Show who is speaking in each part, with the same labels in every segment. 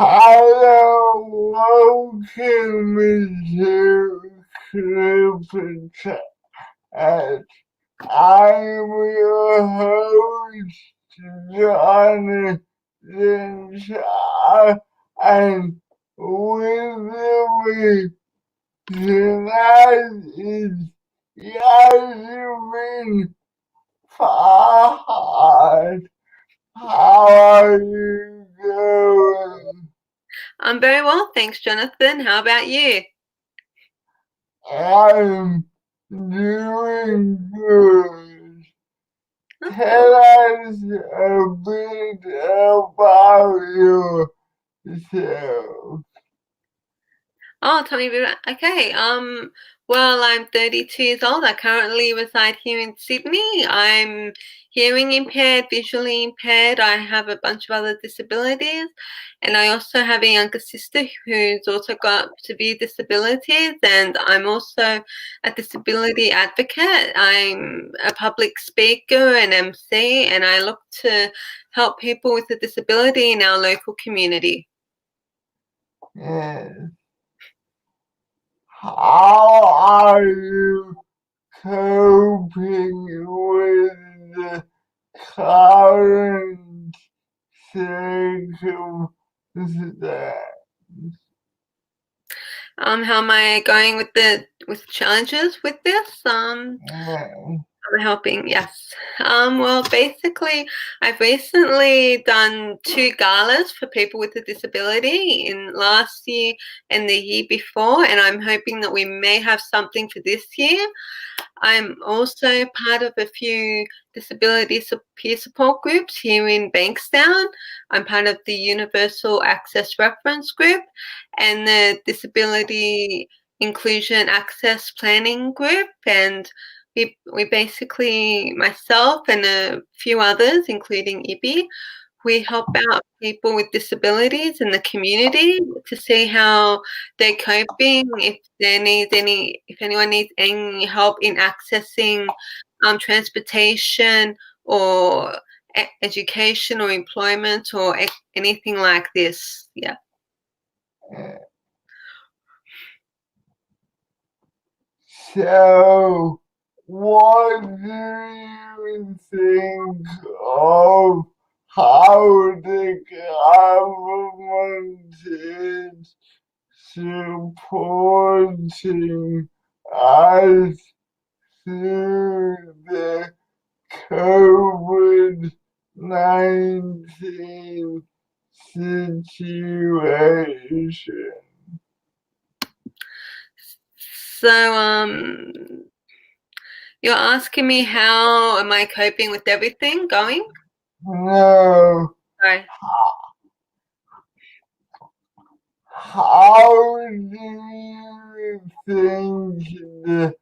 Speaker 1: Hello, welcome to CripChat. I'm your host, Jonathan Shaw, and with me tonight is Yasmin Fahad. How are you doing?
Speaker 2: I'm very well, thanks, Jonathan. How about you?
Speaker 1: I'm doing good.
Speaker 2: Oh,
Speaker 1: Tell us a bit about yourself.
Speaker 2: tell me about okay. Well, I'm 32 years old. I currently reside here in Sydney. I'm hearing impaired, visually impaired. I have a bunch of other disabilities, and I also have a younger sister who's also got severe disabilities, and I'm also a disability advocate. I'm a public speaker and MC, and I look to help people with a disability in our local community.
Speaker 1: Yes. How are you coping with the current circumstances?
Speaker 2: How am I going with the challenges with this? I'm helping, yes. Well, basically, I've recently done two galas for people with a disability in last year and the year before, and I'm hoping that we may have something for this year. I'm also part of a few disability peer support groups here in Bankstown. I'm part of the Universal Access Reference Group and the Disability Inclusion Access Planning Group. And we basically, myself and a few others, including Ibi, we help out people with disabilities in the community to see how they're coping, if anyone needs any help in accessing transportation or education or employment or anything like this. Yeah.
Speaker 1: So, what do you think of how the government is supporting us through the COVID-19 situation?
Speaker 2: So, you're asking me how am I coping with everything going?
Speaker 1: No.
Speaker 2: Sorry.
Speaker 1: How do you think the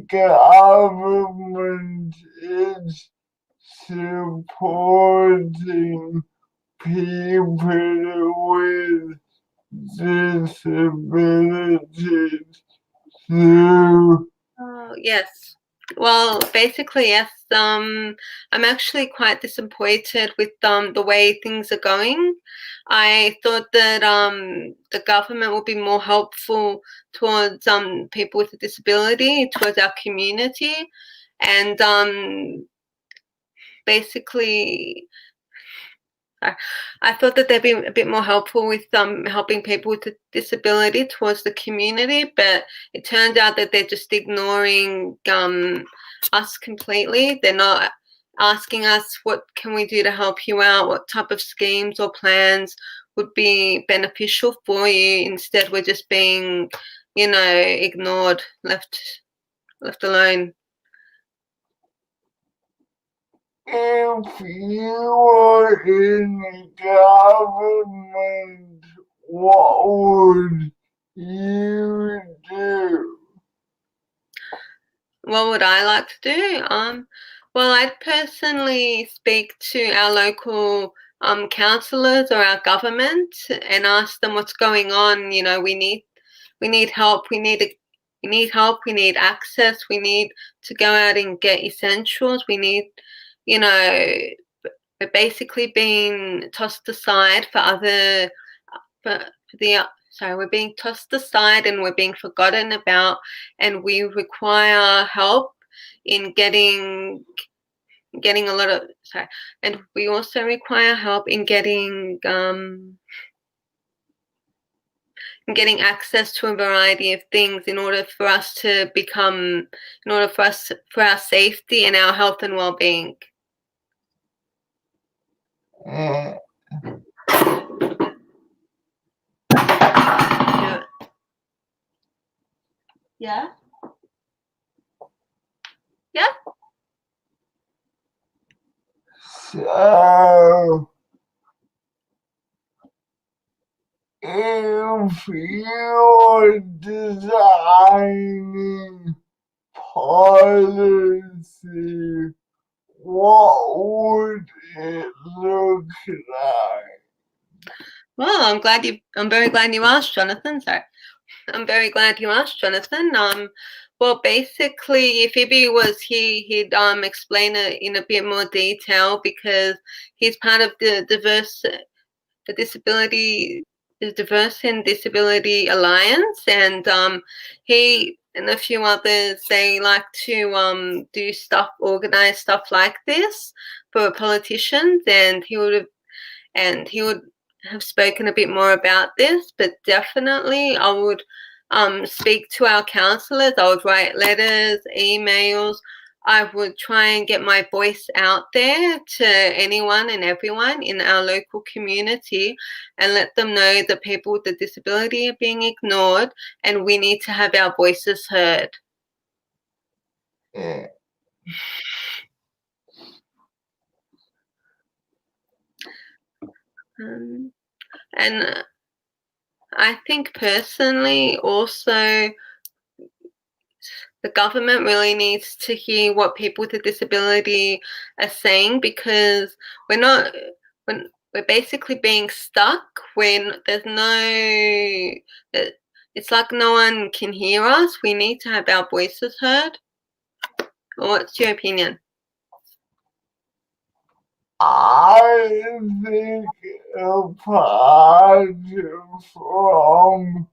Speaker 1: government is supporting people with disabilities through?
Speaker 2: Oh, yes. Well, basically, yes. I'm actually quite disappointed with the way things are going. I thought that the government would be more helpful towards people with a disability, towards our community, and basically I thought that they'd be a bit more helpful with helping people with a disability towards the community, but it turned out that they're just ignoring us completely. They're not asking us what can we do to help you out, what type of schemes or plans would be beneficial for you. Instead, we're just being, ignored, left alone.
Speaker 1: If you were in the government, what would you do?
Speaker 2: What would I like to do? Well, I'd personally speak to our local councillors or our government and ask them what's going on. We need help. We need help. We need access. We need to go out and get essentials. You know, we're basically being tossed aside for other we're being tossed aside and we're being forgotten about, and we require help in getting a lot of and we also require help in getting access to a variety of things in order for us to become, for our safety and our health and well-being.
Speaker 1: And
Speaker 2: Yeah. Yeah.
Speaker 1: so, if you're designing policy, what would it look like?
Speaker 2: Well, I'm very glad you asked, Jonathan. Sorry. I'm very glad you asked, Jonathan. Well, basically, if Phoebe was here, he'd explain it in a bit more detail because he's part of the Diverse and Disability Alliance, and he and a few others, they like to organize stuff like this for politicians, and he would have spoken a bit more about this, but definitely I would speak to our counsellors. I would write letters, emails. I would try and get my voice out there to anyone and everyone in our local community and let them know that people with a disability are being ignored and we need to have our voices heard.
Speaker 1: Yeah.
Speaker 2: And I think personally also the government really needs to hear what people with a disability are saying, because when we're basically being stuck when there's it's like no one can hear us. We need to have our voices heard. What's your opinion?
Speaker 1: I think apart from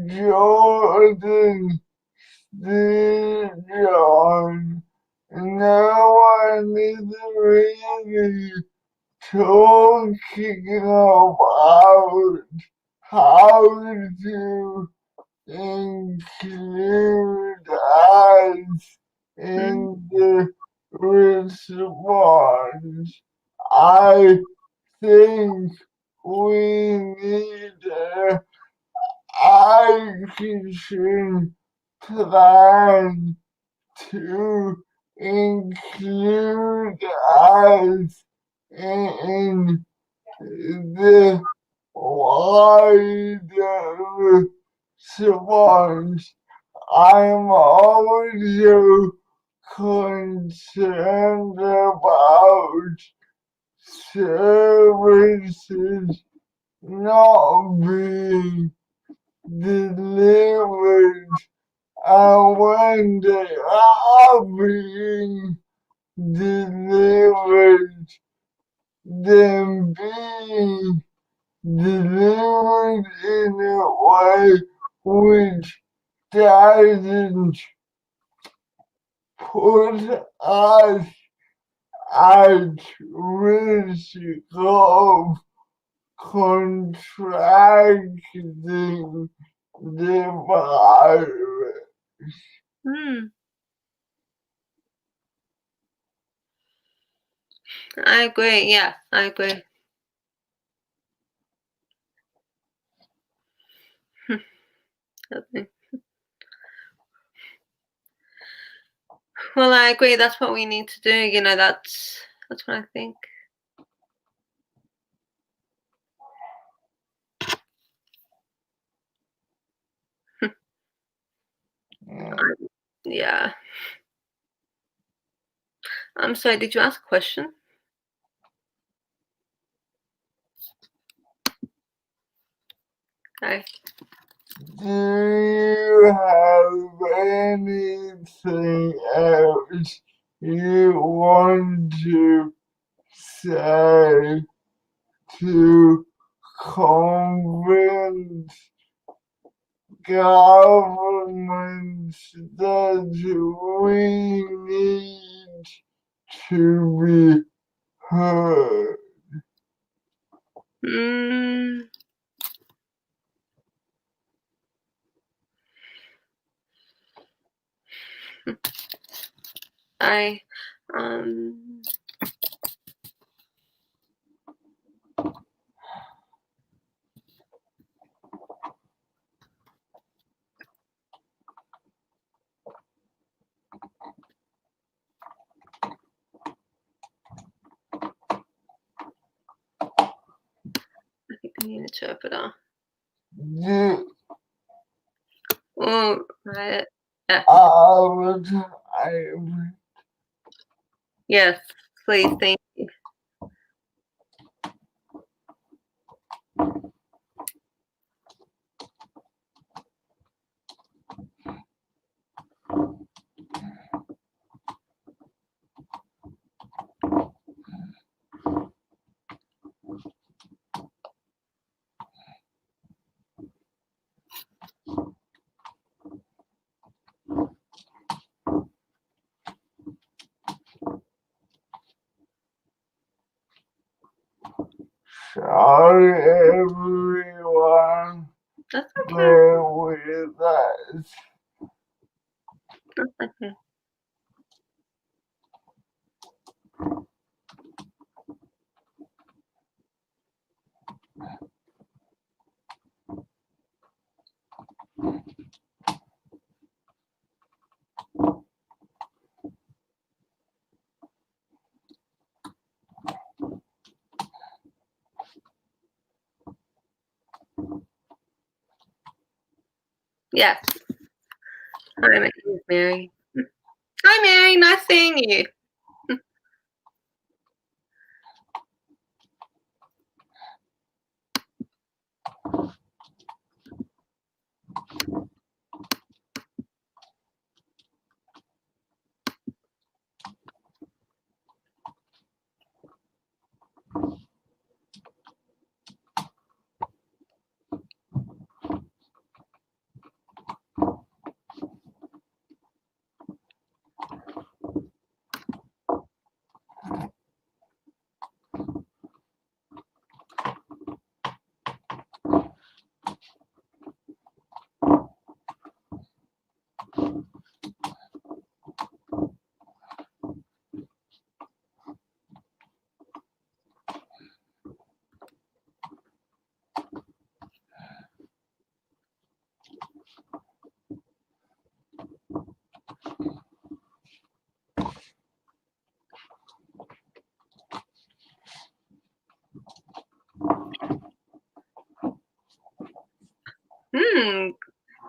Speaker 1: Jordan John, no one is really talking about how to include us in the response. I think we need an action plan to include us in the wider response. I'm also concerned about services not being delivered, and when they are being delivered, them being delivered in a way which doesn't put us at risk of contracting the virus.
Speaker 2: I agree. Yeah, I agree. Okay. Well, I agree. That's what we need to do. That's what I think. Yeah. I'm sorry, did you ask a question? Okay.
Speaker 1: Do you have anything else you want to say to convince governments that we need to be heard.
Speaker 2: I think I need an interpreter.
Speaker 1: Yeah.
Speaker 2: Oh, right. Yeah. Yes, please, thank you.
Speaker 1: Sorry, everyone.
Speaker 2: That's okay.
Speaker 1: Bear with us.
Speaker 2: That's okay. Yes. Hi, my name is Mary. Hi, Mary. Nice seeing you.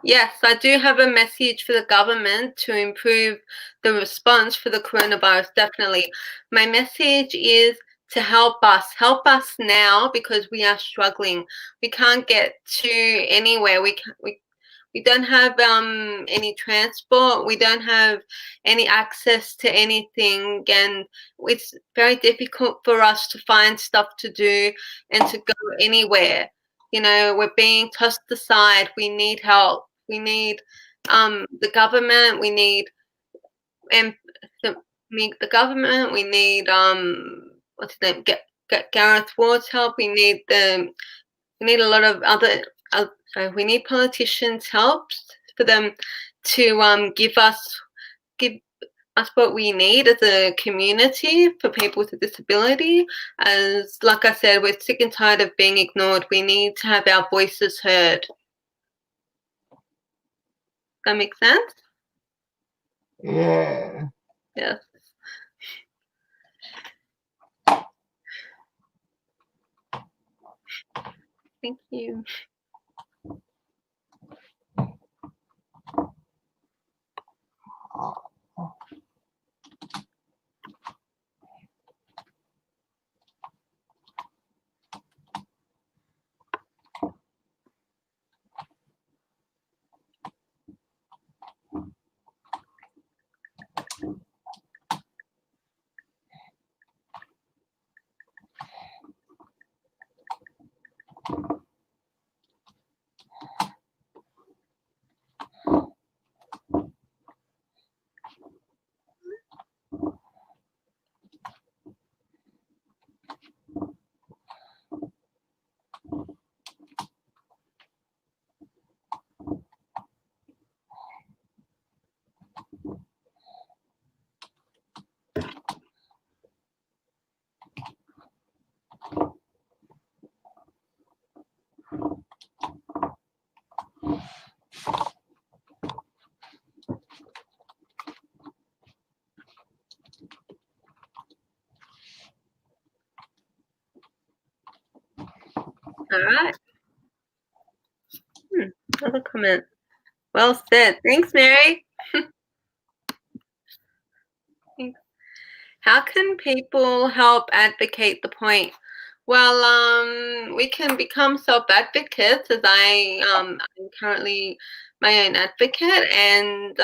Speaker 2: Yes, I do have a message for the government to improve the response for the coronavirus, definitely. My message is to help us now because we are struggling. We can't get to anywhere. We don't have any transport. We don't have any access to anything, and it's very difficult for us to find stuff to do and to go anywhere. You know, we're being tossed aside. We need help. We need the government. We need and the government. We need what's his name? Get Gareth Ward's help. We need a lot of other. So we need politicians' help for them to give us what we need as a community for people with a disability. As like I said, we're sick and tired of being ignored. We need to have our voices heard. That makes sense?
Speaker 1: Yeah.
Speaker 2: Yes. Thank you. All right. Another comment. Well said. Thanks, Mary. Thanks. How can people help advocate the point? Well, we can become self-advocates, as I'm currently my own advocate, and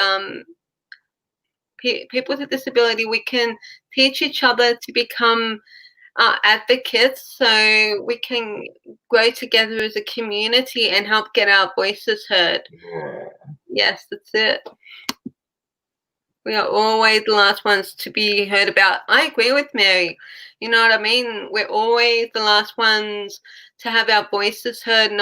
Speaker 2: people with a disability, we can teach each other to become advocates, so we can grow together as a community and help get our voices heard.
Speaker 1: Yeah.
Speaker 2: Yes, that's it. We are always the last ones to be heard about. I agree with Mary. You know what I mean? We're always the last ones to have our voices heard.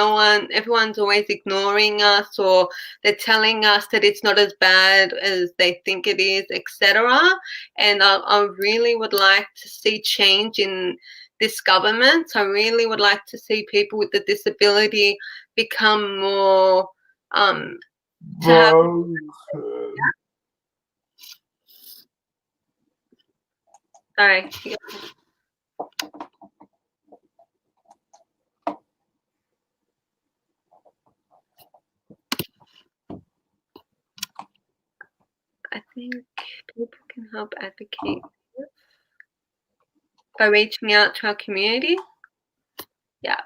Speaker 2: Everyone's always ignoring us, or they're telling us that it's not as bad as they think it is, etc. And I really would like to see change in this government. I really would like to see people with a disability become more to have. Sorry. I think people can help advocate by reaching out to our community. Yeah.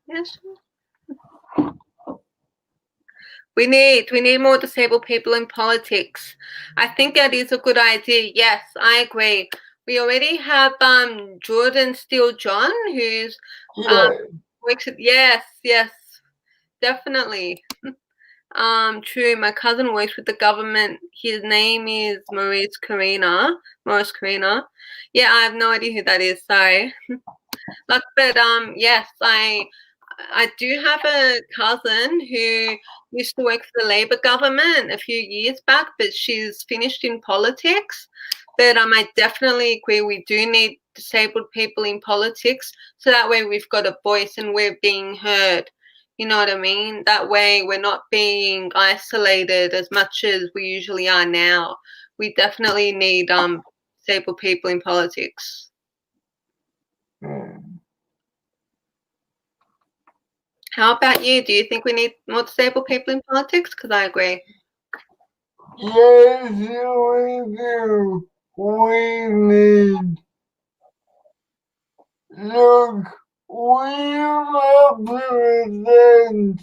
Speaker 2: Yes. We need more disabled people in politics. I think that is a good idea. Yes, I agree. We already have Jordan Steele John, who's works at, yes, definitely. True. My cousin works with the government. His name is Maurice Carina. Yeah, I have no idea who that is. Sorry. But yes, I do have a cousin who used to work for the Labor government a few years back, but she's finished in politics. But I definitely agree. We do need disabled people in politics, so that way we've got a voice and we're being heard. You know what I mean? That way we're not being isolated as much as we usually are now. We definitely need disabled people in politics. How about you? Do you think we need more disabled people in politics? Because I agree.
Speaker 1: Yes, we do. We need. Look, we represent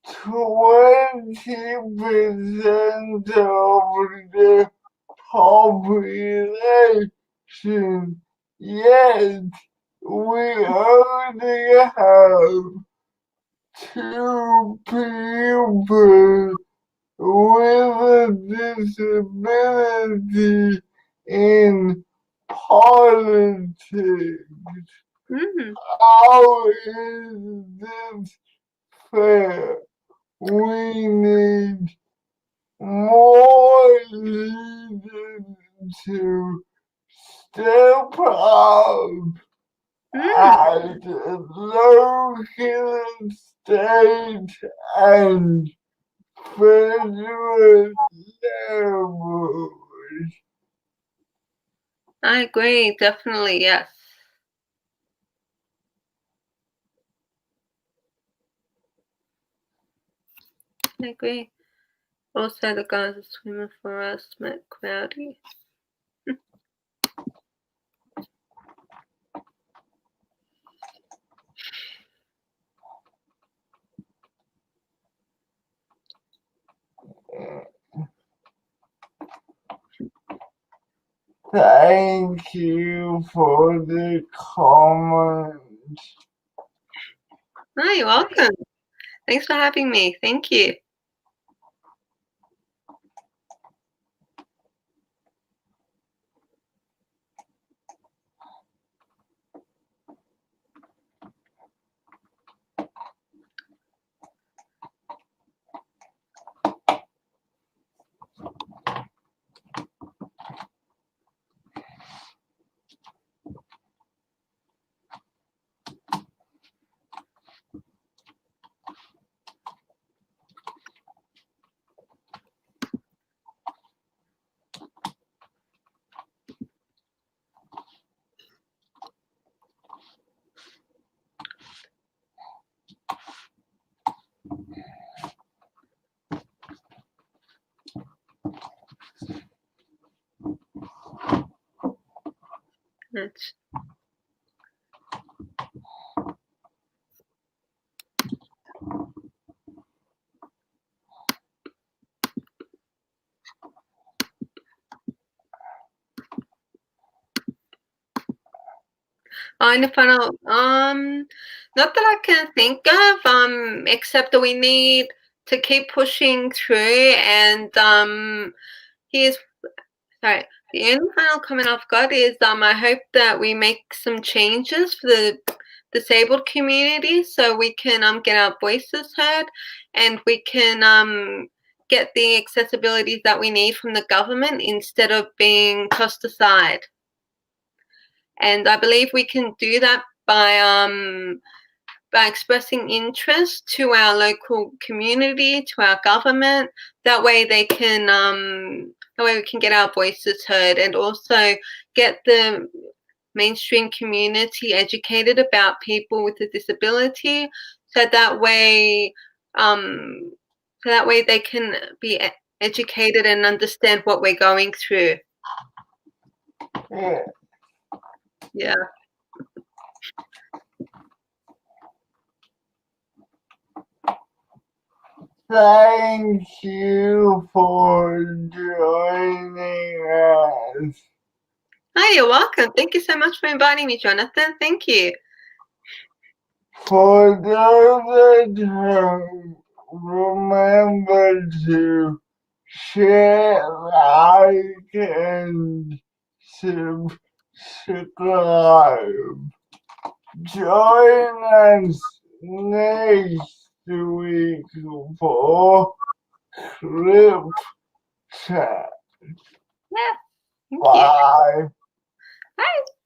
Speaker 1: 20% of the population, yet we only have 2 people with a disability in politics. How is this fair? We need more leaders to step up at local, state, and federal levels.
Speaker 2: I agree, definitely, yes. I agree. Also, the guys a swimmer for us met cloudy.
Speaker 1: Thank you for the comment.
Speaker 2: Oh, you're welcome. Thanks for having me. Thank you. That's in the final, not that I can think of, except that we need to keep pushing through and here's sorry. The only final comment I've got is I hope that we make some changes for the disabled community so we can get our voices heard and we can get the accessibilities that we need from the government instead of being tossed aside. And I believe we can do that by expressing interest to our local community, to our government. That way they can that way we can get our voices heard and also get the mainstream community educated about people with a disability so that way they can be educated and understand what we're going through.
Speaker 1: Yeah.
Speaker 2: Yeah.
Speaker 1: Thank you for joining us.
Speaker 2: Hi, you're welcome. Thank you so much for inviting me, Jonathan. Thank you.
Speaker 1: For those at home, remember to share, like, and subscribe. Join us next week for CripChat.
Speaker 2: Yeah. Thank you.
Speaker 1: Bye.
Speaker 2: Bye.